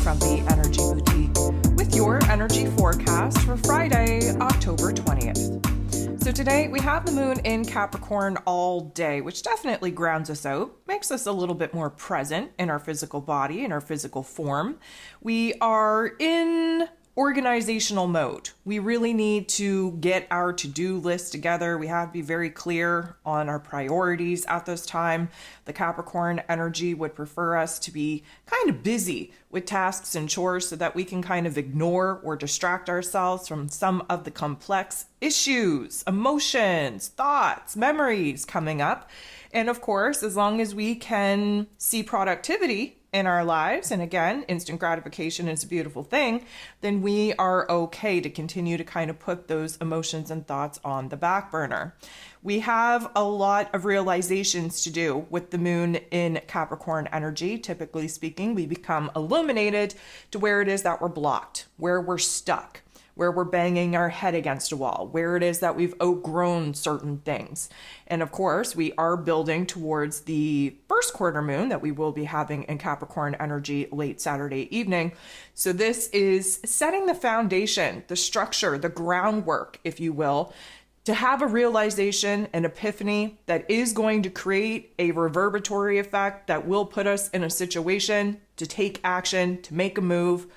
from the Energy Boutique with your energy forecast for Friday, October 20th. So today we have the moon in Capricorn all day, which definitely grounds us out, makes us a little bit more present in our physical body, in our physical form. We are in organizational mode. We really need to get our to-do list together. We have to be very clear on our priorities at this time. The Capricorn energy would prefer us to be kind of busy with tasks and chores so that we can kind of ignore or distract ourselves from some of the complex issues, emotions, thoughts, memories coming up. And of course, as long as we can see productivity in our lives, and again, instant gratification is a beautiful thing, then we are okay to continue to kind of put those emotions and thoughts on the back burner. We have a lot of realizations to do with the moon in Capricorn energy. Typically speaking, we become illuminated to where it is that we're blocked, where we're stuck, where we're banging our head against a wall, where it is that we've outgrown certain things. And of course, we are building towards the first quarter moon that we will be having in Capricorn energy late Saturday evening. So this is setting the foundation, the structure, the groundwork, if you will, to have a realization, an epiphany that is going to create a reverberatory effect that will put us in a situation to take action, to make a move,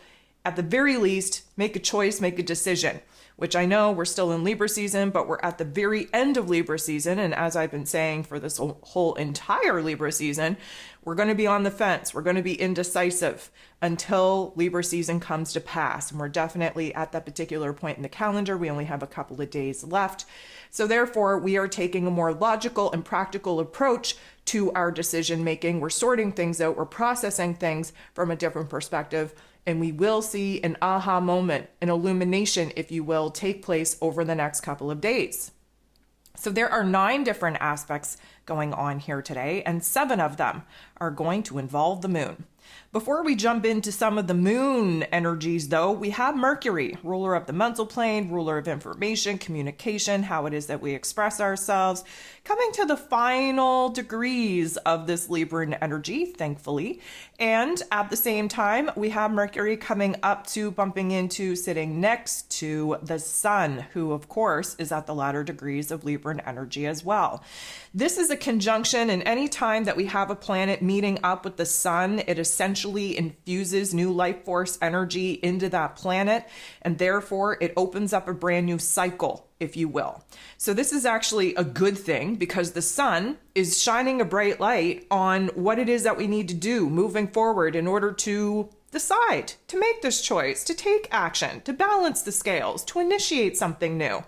at the very least, make a choice, make a decision, which I know we're still in Libra season, but we're at the very end of Libra season. And as I've been saying for this whole entire Libra season, we're going to be on the fence. We're going to be indecisive until Libra season comes to pass. And we're definitely at that particular point in the calendar. We only have a couple of days left. So therefore, we are taking a more logical and practical approach to our decision making. We're sorting things out. We're processing things from a different perspective. And we will see an aha moment, an illumination, if you will, take place over the next couple of days. So there are 9 different aspects going on here today, and 7 of them are going to involve the moon. Before we jump into some of the moon energies, though, we have Mercury, ruler of the mental plane, ruler of information, communication, how it is that we express ourselves, coming to the final degrees of this Libran energy, thankfully. And at the same time, we have Mercury coming up to bumping into, sitting next to the Sun, who, of course, is at the latter degrees of Libran energy as well. This is a conjunction, and any time that we have a planet meeting up with the Sun, it essentially infuses new life force energy into that planet, and therefore it opens up a brand new cycle, if you will. So this is actually a good thing because the Sun is shining a bright light on what it is that we need to do moving forward in order to decide, to make this choice, to take action, to balance the scales, to initiate something new.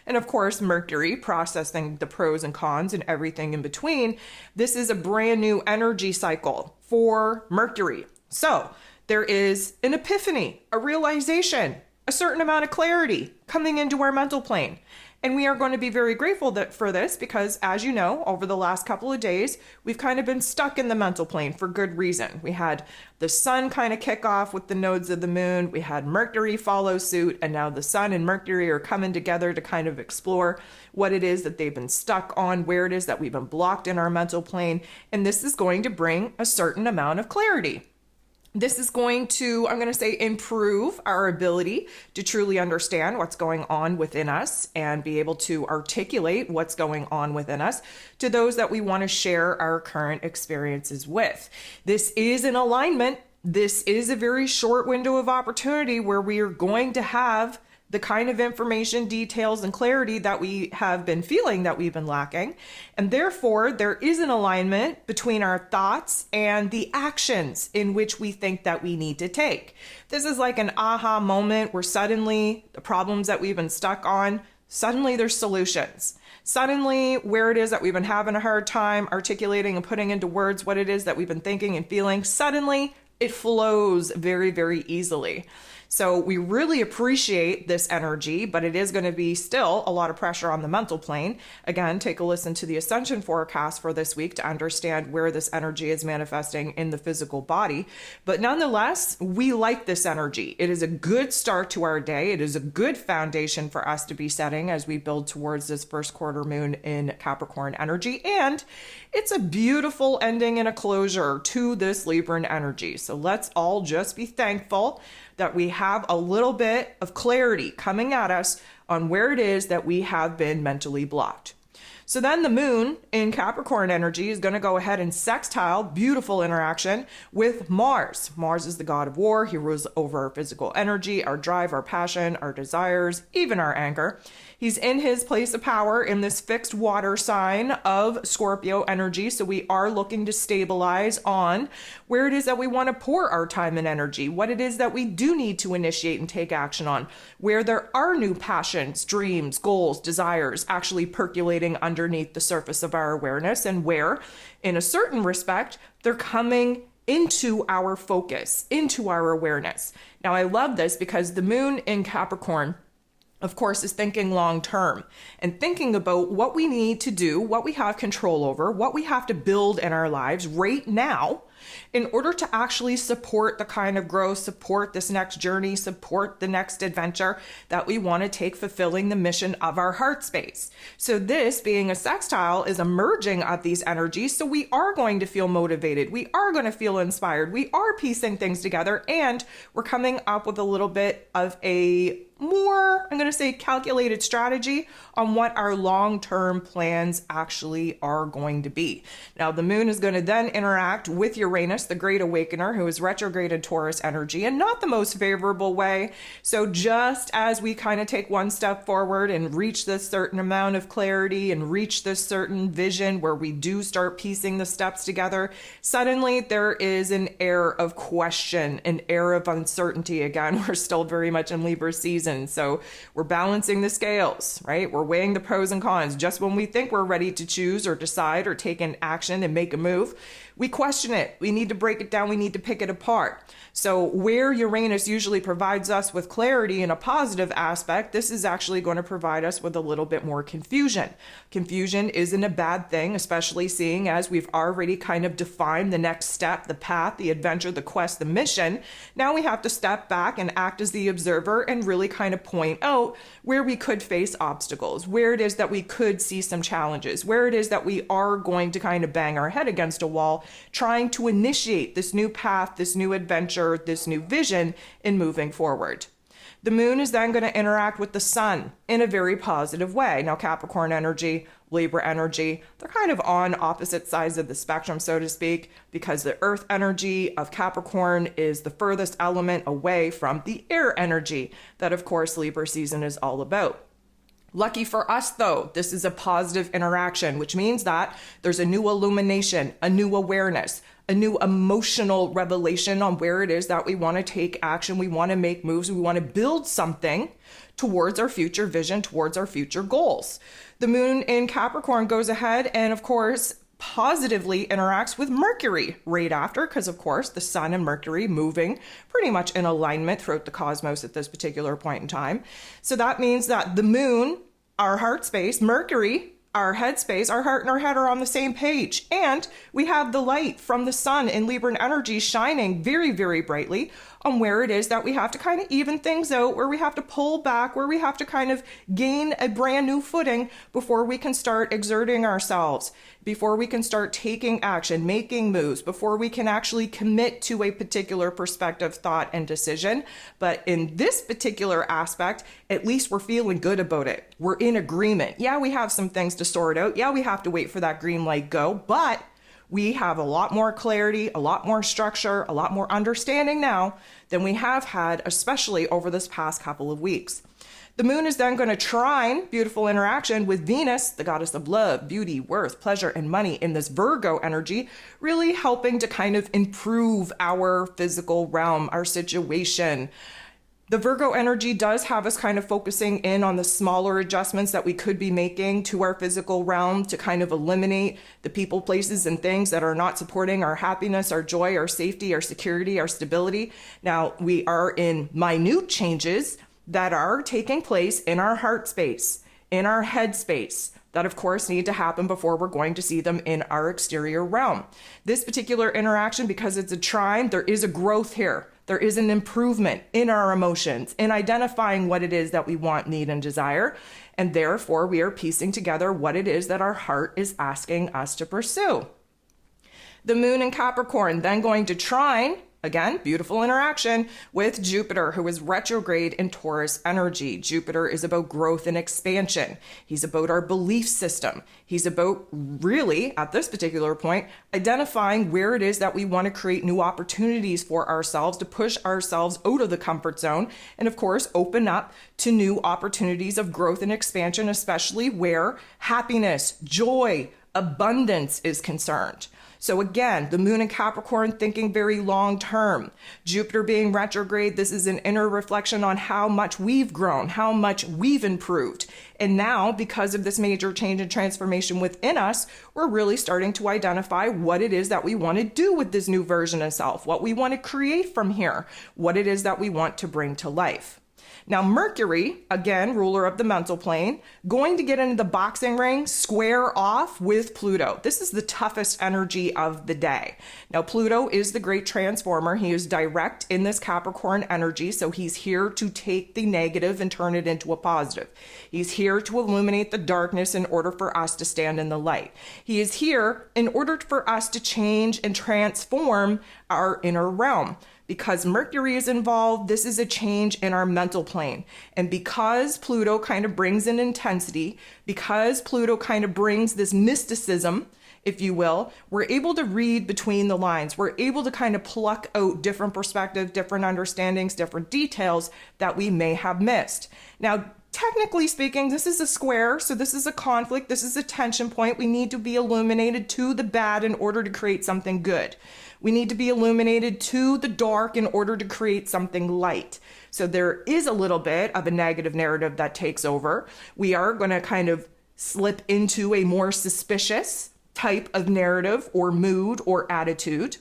And of course, Mercury, processing the pros and cons and everything in between. This is a brand new energy cycle for Mercury. So there is an epiphany, a realization, a certain amount of clarity coming into our mental plane. And we are going to be very grateful for this because, as you know, over the last couple of days, we've kind of been stuck in the mental plane for good reason. We had the Sun kind of kick off with the nodes of the moon. We had Mercury follow suit. And now the Sun and Mercury are coming together to kind of explore what it is that they've been stuck on, where it is that we've been blocked in our mental plane. And this is going to bring a certain amount of clarity. This is going to, I'm going to say, improve our ability to truly understand what's going on within us and be able to articulate what's going on within us to those that we want to share our current experiences with. This is an alignment. This is a very short window of opportunity where we are going to have the kind of information, details, and clarity that we have been feeling that we've been lacking. And therefore, there is an alignment between our thoughts and the actions in which we think that we need to take. This is like an aha moment where suddenly the problems that we've been stuck on, suddenly there's solutions. Suddenly, where it is that we've been having a hard time articulating and putting into words what it is that we've been thinking and feeling, suddenly it flows very, very easily. So we really appreciate this energy, but it is going to be still a lot of pressure on the mental plane. Again, take a listen to the ascension forecast for this week to understand where this energy is manifesting in the physical body. But nonetheless, we like this energy. It is a good start to our day. It is a good foundation for us to be setting as we build towards this first quarter moon in Capricorn energy. And it's a beautiful ending and a closure to this Libran energy. So let's all just be thankful that we have a little bit of clarity coming at us on where it is that we have been mentally blocked. So then the moon in Capricorn energy is going to go ahead and sextile, beautiful interaction with Mars. Mars is the god of war. He rules over our physical energy, our drive, our passion, our desires, even our anger. He's in his place of power in this fixed water sign of Scorpio energy. So we are looking to stabilize on where it is that we want to pour our time and energy, what it is that we do need to initiate and take action on, where there are new passions, dreams, goals, desires actually percolating underneath the surface of our awareness, and where, in a certain respect, they're coming into our focus, into our awareness. Now, I love this because the moon in Capricorn, of course, is thinking long term and thinking about what we need to do, what we have control over, what we have to build in our lives right now in order to actually support the kind of growth, support this next journey, support the next adventure that we want to take, fulfilling the mission of our heart space. So this being a sextile is a merging of these energies. So we are going to feel motivated. We are going to feel inspired. We are piecing things together, and we're coming up with a little bit of a more, I'm going to say, calculated strategy on what our long-term plans actually are going to be. Now, the moon is going to then interact with Uranus, the great awakener, who is retrograde in Taurus energy, and not the most favorable way. So just as we kind of take one step forward and reach this certain amount of clarity and reach this certain vision where we do start piecing the steps together, suddenly there is an air of question, an air of uncertainty. Again, we're still very much in Libra season. So we're balancing the scales, right? We're weighing the pros and cons. Just when we think we're ready to choose or decide or take an action and make a move, we question it. We need to break it down. We need to pick it apart. So where Uranus usually provides us with clarity in a positive aspect, this is actually going to provide us with a little bit more confusion. Confusion isn't a bad thing, especially seeing as we've already kind of defined the next step, the path, the adventure, the quest, the mission. Now we have to step back and act as the observer and really kind of point out where we could face obstacles, where it is that we could see some challenges, where it is that we are going to kind of bang our head against a wall, trying to initiate this new path, this new adventure, this new vision in moving forward. The moon is then going to interact with the sun in a very positive way. Now, Capricorn energy, Libra energy, they're kind of on opposite sides of the spectrum, so to speak, because the earth energy of Capricorn is the furthest element away from the air energy that, of course, Libra season is all about. Lucky for us, though, this is a positive interaction, which means that there's a new illumination, a new awareness, a new emotional revelation on where it is that we want to take action, we want to make moves, we want to build something towards our future vision, towards our future goals. The moon in Capricorn goes ahead and, of course, positively interacts with Mercury right after, because of course the sun and Mercury moving pretty much in alignment throughout the cosmos at this particular point in time. So that means that the moon, our heart space, Mercury, our head space, our heart and our head are on the same page. And we have the light from the sun in Libran energy shining very, very brightly on where it is that we have to kind of even things out, where we have to pull back, where we have to kind of gain a brand new footing before we can start exerting ourselves, before we can start taking action, making moves, before we can actually commit to a particular perspective, thought, and decision. But in this particular aspect, at least we're feeling good about it. We're in agreement. Yeah, we have some things to sort out. Yeah, we have to wait for that green light go, but we have a lot more clarity, a lot more structure, a lot more understanding now than we have had, especially over this past couple of weeks. The moon is then going to trine, beautiful interaction with Venus, the goddess of love, beauty, worth, pleasure, and money in this Virgo energy, really helping to kind of improve our physical realm, our situation, The Virgo energy does have us kind of focusing in on the smaller adjustments that we could be making to our physical realm to kind of eliminate the people, places, and things that are not supporting our happiness, our joy, our safety, our security, our stability. Now, we are in minute changes that are taking place in our heart space, in our head space, that of course need to happen before we're going to see them in our exterior realm. This particular interaction, because it's a trine, there is a growth here. There is an improvement in our emotions, in identifying what it is that we want, need, and desire. And therefore, we are piecing together what it is that our heart is asking us to pursue. The moon in Capricorn then going to trine, again, beautiful interaction with Jupiter, who is retrograde in Taurus energy. Jupiter is about growth and expansion. He's about our belief system. He's about really, at this particular point, identifying where it is that we want to create new opportunities for ourselves, to push ourselves out of the comfort zone, and of course, open up to new opportunities of growth and expansion, especially where happiness, joy, abundance is concerned. So again, the moon in Capricorn thinking very long term. Jupiter being retrograde, this is an inner reflection on how much we've grown, how much we've improved. And now, because of this major change and transformation within us, we're really starting to identify what it is that we want to do with this new version of self, what we want to create from here, what it is that we want to bring to life. Now, Mercury, again, ruler of the mental plane, going to get into the boxing ring, square off with Pluto. This is the toughest energy of the day. Now, Pluto is the great transformer. He is direct in this Capricorn energy, so he's here to take the negative and turn it into a positive. He's here to illuminate the darkness in order for us to stand in the light. He is here in order for us to change and transform our inner realm. Because Mercury is involved, this is a change in our mental plane. And because Pluto kind of brings an intensity, because Pluto kind of brings this mysticism, if you will, we're able to read between the lines. We're able to kind of pluck out different perspectives, different understandings, different details that we may have missed. Now, technically speaking, this is a square, so this is a conflict, this is a tension point. We need to be illuminated to the bad in order to create something good. We need to be illuminated to the dark in order to create something light. So there is a little bit of a negative narrative that takes over. We are going to kind of slip into a more suspicious type of narrative or mood or attitude.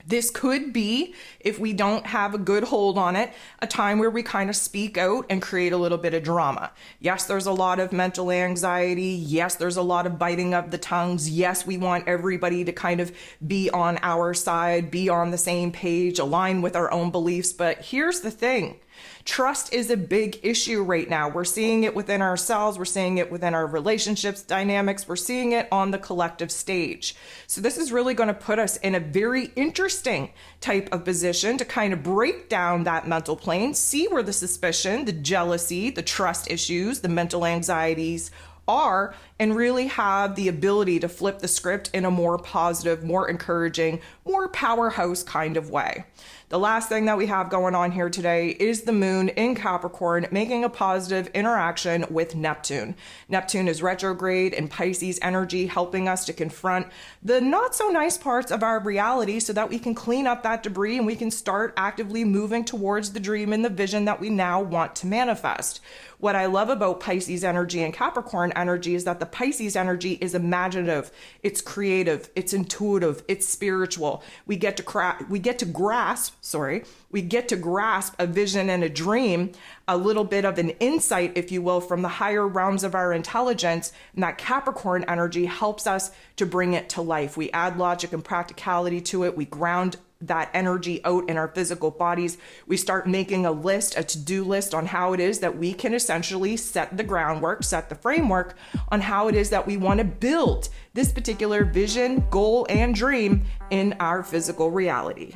This could be, if we don't have a good hold on it, a time where we kind of speak out and create a little bit of drama. Yes, there's a lot of mental anxiety. Yes, there's a lot of biting of the tongues. Yes, we want everybody to kind of be on our side, be on the same page, align with our own beliefs. But here's the thing. Trust is a big issue right now. We're seeing it within ourselves. We're seeing it within our relationships, dynamics. We're seeing it on the collective stage. So this is really going to put us in a very interesting type of position to kind of break down that mental plane, see where the suspicion, the jealousy, the trust issues, the mental anxieties are, and really have the ability to flip the script in a more positive, more encouraging, more powerhouse kind of way. The last thing that we have going on here today is the moon in Capricorn making a positive interaction with Neptune. Neptune is retrograde in Pisces energy, helping us to confront the not so nice parts of our reality so that we can clean up that debris and we can start actively moving towards the dream and the vision that we now want to manifest. What I love about Pisces energy and Capricorn energy is that the Pisces energy is imaginative, it's creative, it's intuitive, it's spiritual. We get to grasp a vision and a dream, a little bit of an insight, if you will, from the higher realms of our intelligence. And that Capricorn energy helps us to bring it to life. We add logic and practicality to it. We ground that energy out in our physical bodies. We start making a list, a to-do list on how it is that we can essentially set the groundwork, set the framework on how it is that we want to build this particular vision, goal, and dream in our physical reality.